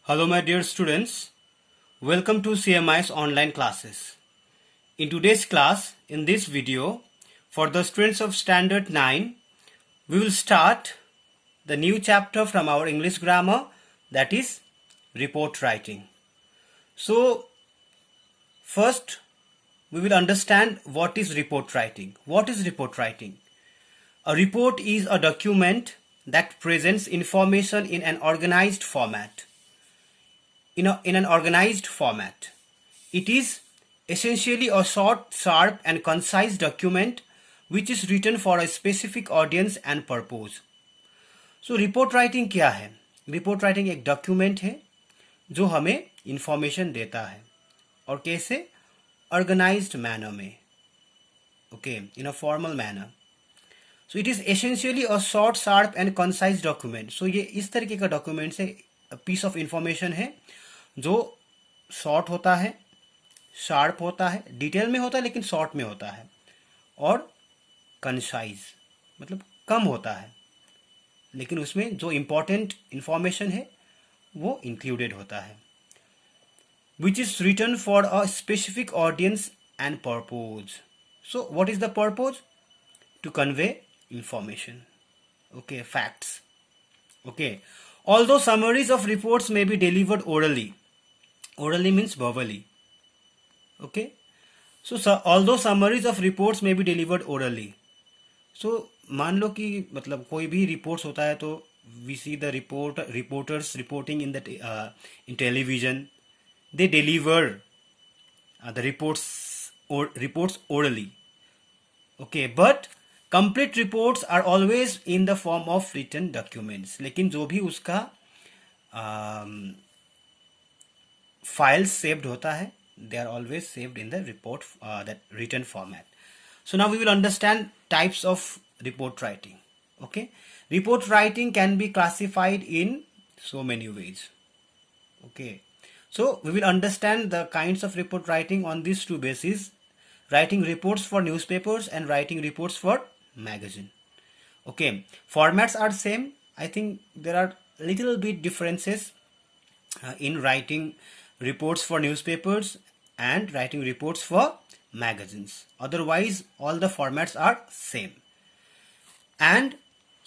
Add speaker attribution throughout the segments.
Speaker 1: Hello my dear students, welcome to CMI's online classes. In today's class, in this video, for the students of Standard 9, we will start the new chapter from our English grammar, that is report writing. So, first we will understand what is report writing. What is report writing? A report is a document that presents information in an organized format. In an organized format. It is essentially a short, sharp and concise document which is written for a specific audience and purpose. So report writing क्या है? Report writing एक document है जो हमें information देता है और कैसे? Organized manner में, okay, in a formal manner. So it is essentially a short, sharp and concise document. So ये इस तरीके का document है, a piece of information है जो शॉर्ट होता है, शार्प होता है, डिटेल में होता है लेकिन शॉर्ट में होता है, और कंसाइज मतलब कम होता है लेकिन उसमें जो इम्पोर्टेंट इंफॉर्मेशन है वो इंक्लूडेड होता है. Which is written for a specific audience and purpose. So what is the purpose? To convey information, okay, facts. Okay, although summaries of reports may be delivered orally. Orally means verbally. Okay, so although summaries of reports may be delivered orally. So मान लो कि मतलब कोई भी reports होता है तो we see the reporters reporting in in television. They deliver the reports orally. Okay, but complete reports are always in the form of written documents. लेकिन जो भी उसका फाइल्स सेव्ड होता है they are always saved in the report that written format. So now we will understand types of report writing. Okay, report writing can be classified in so many ways. Okay, so we will understand the kinds of report writing on these two bases: writing reports for newspapers and writing reports for magazine. Okay, formats are same. I think there are little bit differences in writing reports for newspapers and writing reports for magazines. Otherwise all the formats are same. And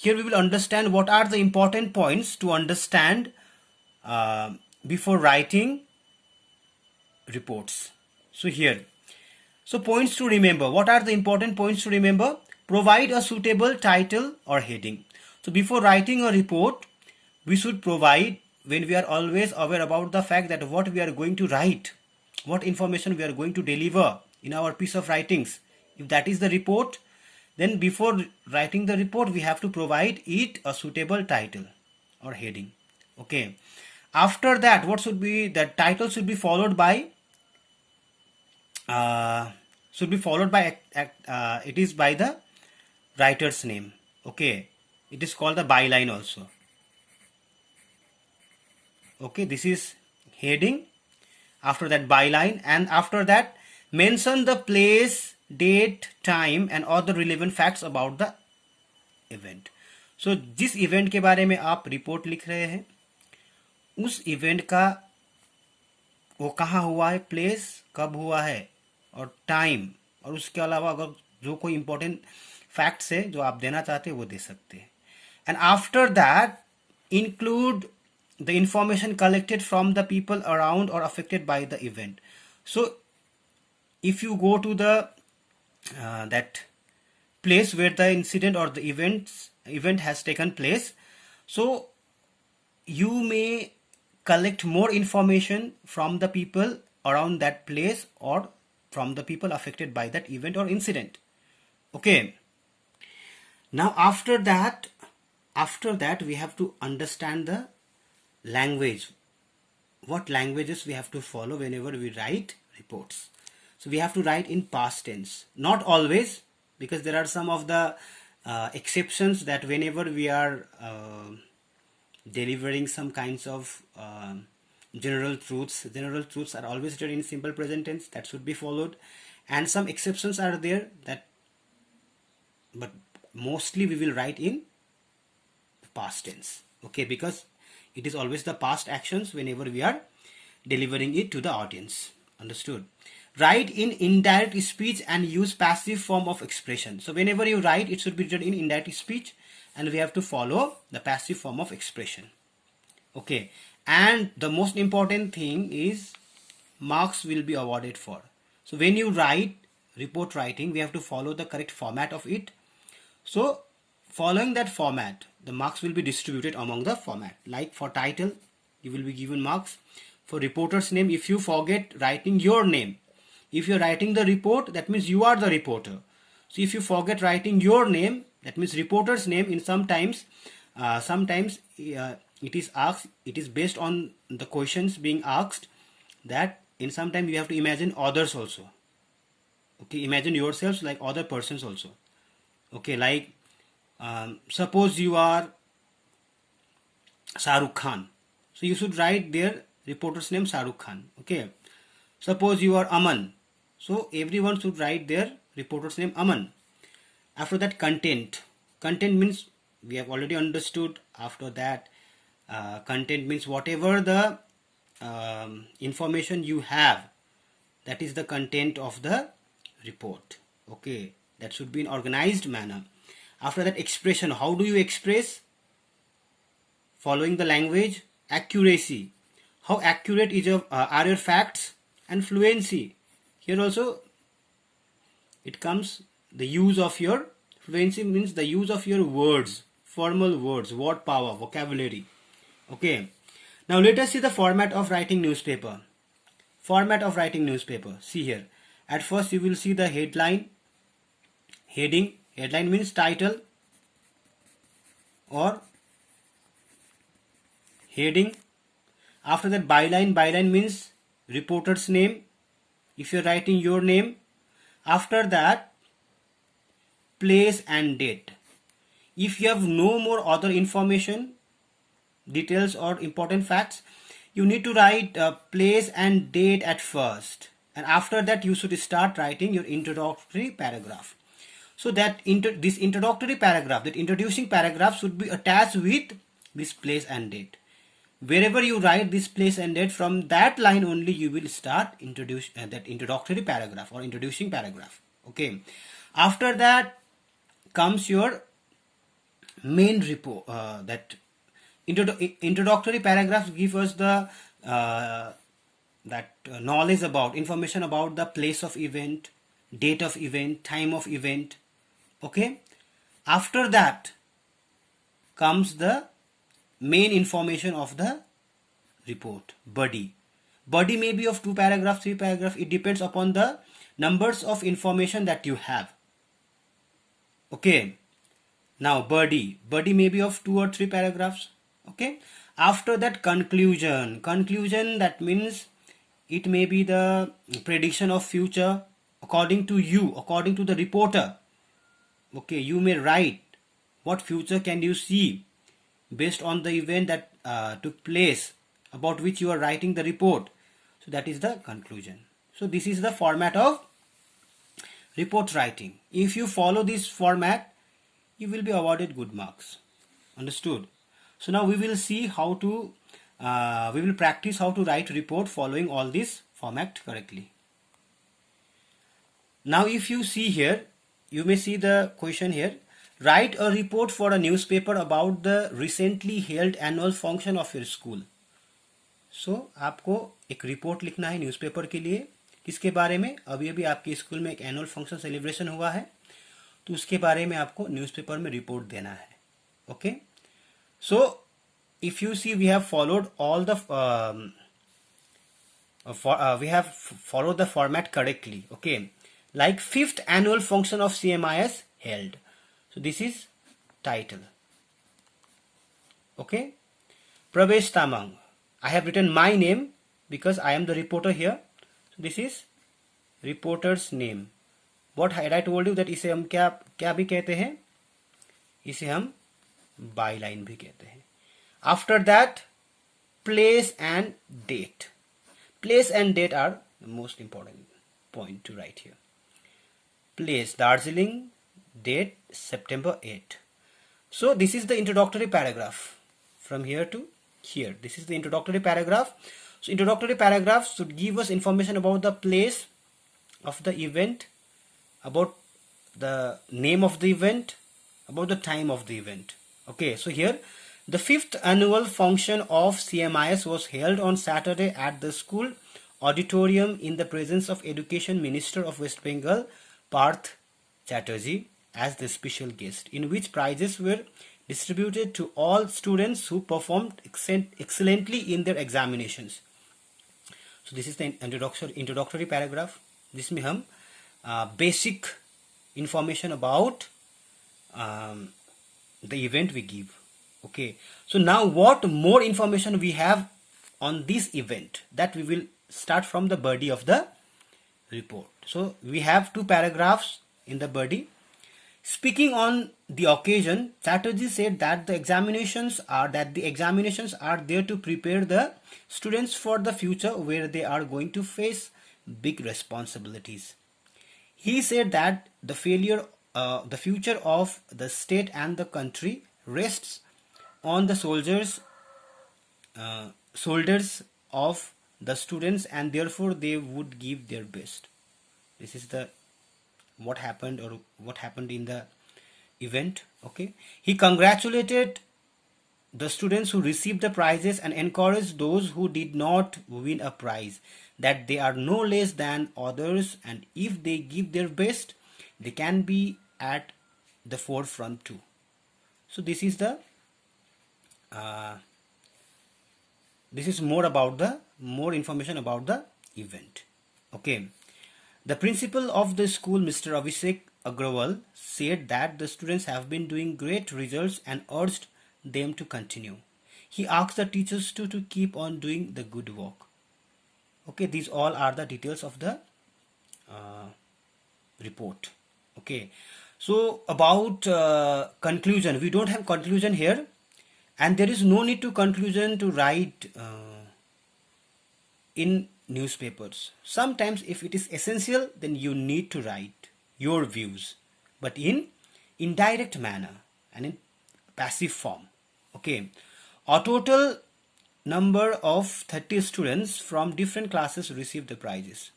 Speaker 1: here we will understand what are the important points to understand before writing reports. So points to remember. What are the important points to remember? Provide a suitable title or heading. So before writing a report, we should provide, when we are always aware about the fact that what we are going to write, what information we are going to deliver in our piece of writings. If that is the report, then before writing the report, we have to provide it a suitable title or heading. Okay. After that, what should be, the title should be followed by it is by the writer's name. Okay, it is called the byline also. Okay, this is heading. After that, byline, and after that mention the place, date, time and other relevant facts about the event. So जिस event के बारे में आप report लिख रहे हैं उस event का वो कहाँ हुआ है, place कब हुआ है और टाइम, और उसके अलावा अगर जो कोई इंपॉर्टेंट फैक्ट्स है जो आप देना चाहते हैं वो दे सकते हैं. And after that include the information collected from the people around और affected by the event. So if you go to the that place where the incident or the event has taken place, so you may collect more information from the people around that place or from the people affected by that event or incident. Okay, now after that we have to understand the language, what languages we have to follow whenever we write reports. So we have to write in past tense, not always, because there are some of the exceptions that whenever we are delivering some kinds of general truths are always written in simple present tense, that should be followed, and some exceptions are there that, but mostly we will write in past tense. Okay, because It is always the past actions whenever we are delivering it to the audience. Understood? Write in indirect speech and use passive form of expression. So whenever you write, it should be written in indirect speech and we have to follow the passive form of expression. Okay. And the most important thing is marks will be awarded for. So when you write report writing, we have to follow the correct format of it. So following that format, the marks will be distributed among the format. Like for title, you will be given marks. For reporter's name, if you forget writing your name, if you're writing the report, that means you are the reporter. So if you forget writing your name, that means reporter's name. In sometimes it is asked, it is based on the questions being asked, that in some time you have to imagine others also. Okay, imagine yourselves like other persons also. Okay, like suppose you are Shah Rukh Khan, so you should write their reporter's name Shah Rukh Khan. Okay, suppose you are Aman, so everyone should write their reporter's name Aman. After that, content means we have already understood. After that, content means whatever the information you have, that is the content of the report. Okay, that should be in organized manner. After that, expression, how do you express? Following the language. Accuracy, how accurate are your facts? And fluency, here also it comes the use of your, fluency means the use of your words, formal words, word power, vocabulary. Okay, now let us see the format of writing newspaper. Format of writing newspaper, see here. At first you will see the headline, heading. Headline means title or heading. After that, byline. Byline means reporter's name, if you're writing your name. After that, place and date. If you have no more other information, details or important facts, you need to write place and date at first, and after that you should start writing your introductory paragraph. So that this introductory paragraph, that introducing paragraph, should be attached with this place and date. Wherever you write this place and date, from that line only you will start that introductory paragraph or introducing paragraph. Okay, after that comes your main report. That introductory paragraph gives us the knowledge about, information about the place of event, date of event, time of event. Okay, after that comes the main information of the report, body. Body may be of 2 paragraphs, 3 paragraphs, it depends upon the numbers of information that you have. Okay, now body may be of 2 or 3 paragraphs. Okay, after that, conclusion. Conclusion, that means it may be the prediction of future according to you, according to the reporter. Okay, you may write what future can you see based on the event that took place, about which you are writing the report. So that is the conclusion. So this is the format of report writing. If you follow this format, you will be awarded good marks. Understood? So now we will see how to, we will practice how to write report following all this format correctly. Now if you see here, you may see the question here. Write a report for a newspaper about the recently held annual function of your school. So आपको एक report लिखना है newspaper के लिए, किसके बारे में? अभी अभी आपके स्कूल में एक एनुअल फंक्शन सेलिब्रेशन हुआ है, तो उसके बारे में आपको न्यूज़पेपर में रिपोर्ट देना है. Okay, so if you see, we have followed all the followed the format correctly. Okay, like 5th annual function of CMIS held. So this is title. Okay, Pravesh Tamang. I have written my name because I am the reporter here. So this is reporter's name. What had I told you that इसे हम क्या भी कहते हैं? इसे हम byline भी कहते हैं. After that, place and date. Place and date are the most important point to write here. Place, Darjeeling, date September 8. So this is the introductory paragraph from here to here. This is the introductory paragraph. So introductory paragraph should give us information about the place of the event, about the name of the event, about the time of the event. Okay, so here the 5th annual function of CMIS was held on Saturday at the school auditorium in the presence of Education Minister of West Bengal, Parth Chatterjee, as the special guest, in which prizes were distributed to all students who performed excellently in their examinations. So this is the introductory paragraph. जिसमें हम basic information about the event we give. Okay, so now what more information we have on this event, that we will start from the body of the report. So we have 2 paragraphs in the body. Speaking on the occasion, Chatterjee said that the examinations are there to prepare the students for the future, where they are going to face big responsibilities. He said that the future of the state and the country rests on the shoulders of the students, and therefore they would give their best. This is the what happened in the event. Okay, he congratulated the students who received the prizes and encouraged those who did not win a prize that they are no less than others, and if they give their best, they can be at the forefront too. So this is the this is more information about the event. Okay, the principal of the school, Mr. Abhishek Agrawal, said that the students have been doing great results and urged them to continue. He asked the teachers to keep on doing the good work. Okay, these all are the details of the report. Okay, so about conclusion, we don't have conclusion here, and there is no need to conclusion to write in newspapers. Sometimes if it is essential, then you need to write your views, but in indirect manner and in passive form. Okay, a total number of 30 students from different classes received the prizes.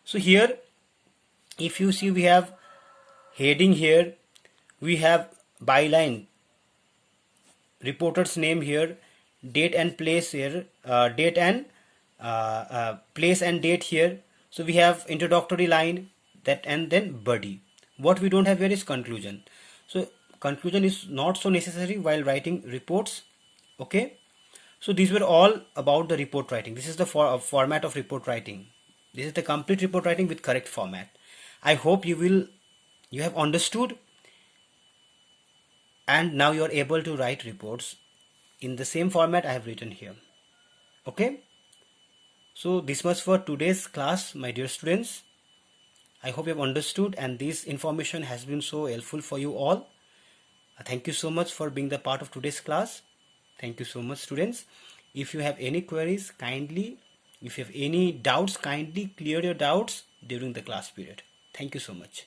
Speaker 1: So here, if you see, we have heading here, we have byline, reporter's name here, date and place here, date and place and date here. So we have introductory line, that, and then body. What we don't have here is conclusion. So conclusion is not so necessary while writing reports. Okay, so these were all about the report writing. This is the format of report writing. This is the complete report writing with correct format. I hope you have understood, and now you are able to write reports in the same format I have written here. Okay, so this much for today's class, my dear students. I hope you have understood, and this information has been so helpful for you all. Thank you so much for being the part of today's class. Thank you so much, students. If you have any queries, if you have any doubts, kindly clear your doubts during the class period. Thank you so much.